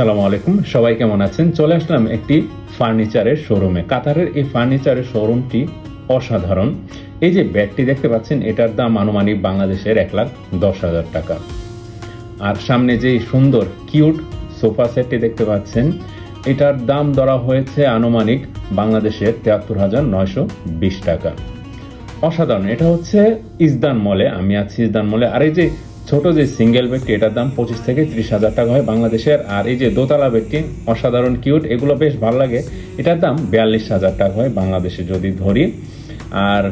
আসসালামু আলাইকুম, সবাই কেমন আছেন? চলে আসলাম একটি ফার্নিচারের শোরুমে। কাতারের এই ফার্নিচারের শোরুমটি অসাধারণ। এই যে ব্যাগটি দেখতে পাচ্ছেন, এটার দাম আনুমানিক বাংলাদেশের 1,10,000 টাকা। আর সামনে যে সুন্দর কিউট সোফা সেটটি দেখতে পাচ্ছেন, এটার দাম ধরা হয়েছে আনুমানিক বাংলাদেশের 73,920 টাকা। অসাধারণ। এটা হচ্ছে ইজদান মলে, আমি আছি ইজদান মলে। আর এই যে ছোট যে সিঙ্গেল বেডটি, এটার দাম 25 থেকে 30,000 টাকা হয় বাংলাদেশের। আর এই যে দোতলা বেডটি অসাধারণ কিউট, এগুলো বেশ ভালো লাগে। এটার দাম 42,000 টাকা হয় বাংলাদেশে যদি ধরি। আর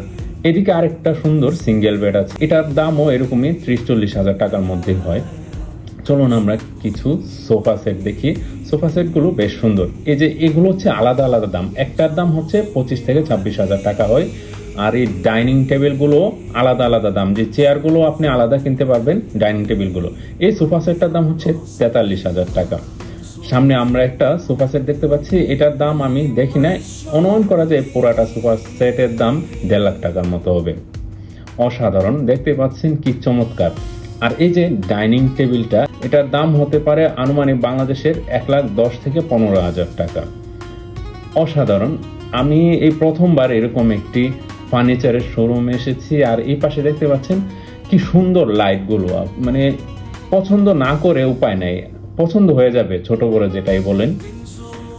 এদিকে আরেকটা সুন্দর সিঙ্গেল বেড আছে, এটার দামও এরকমই 30-40,000 টাকার মধ্যে হয়। চলুন আমরা কিছু সোফা সেট দেখি। সোফা সেটগুলো বেশ সুন্দর। এই যে এগুলো হচ্ছে আলাদা আলাদা দাম, একটার দাম হচ্ছে 25 থেকে 26,000 টাকা হয়। আর এই ডাইনিং টেবিলগুলো আলাদা আলাদা দাম, যে চেয়ারগুলো আপনি আলাদা কিনতে পারবেন, ডাইনিং টেবিলগুলো। এই সোফা সেটটার দাম হচ্ছে 43,000 টাকা। সামনে আমরা একটা সোফা সেট দেখতে পাচ্ছি, এটার দাম আমি দেখি না, অনুমান করা যায় পুরাটা সোফা সেটের দাম 1.5 লাখ টাকার মতো হবে। অসাধারণ, দেখতে পাচ্ছেন কি চমৎকার। আর এই যে ডাইনিং টেবিলটা, এটার দাম হতে পারে আনুমানিক বাংলাদেশের 1,10,000 থেকে 15,000 টাকা। অসাধারণ। আমি এই প্রথমবার এরকম একটি ফার্নিচারের শোরুমে এসেছি। আর এই পাশে দেখতে পাচ্ছেন কি সুন্দর লাইটগুলো, মানে পছন্দ না করে উপায় নাই, পছন্দ হয়ে যাবে ছোট বড় যেটাই বলেন।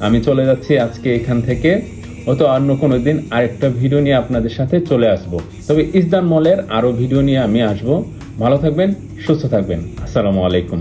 আমি চলে যাচ্ছি আজকে এখান থেকে, হয়তো অন্য কোনো দিন আরেকটা ভিডিও নিয়ে আপনাদের সাথে চলে আসব। তবে ইজদান মলের আরও ভিডিও নিয়ে আমি আসব। ভালো থাকবেন, সুস্থ থাকবেন। আসসালামু আলাইকুম।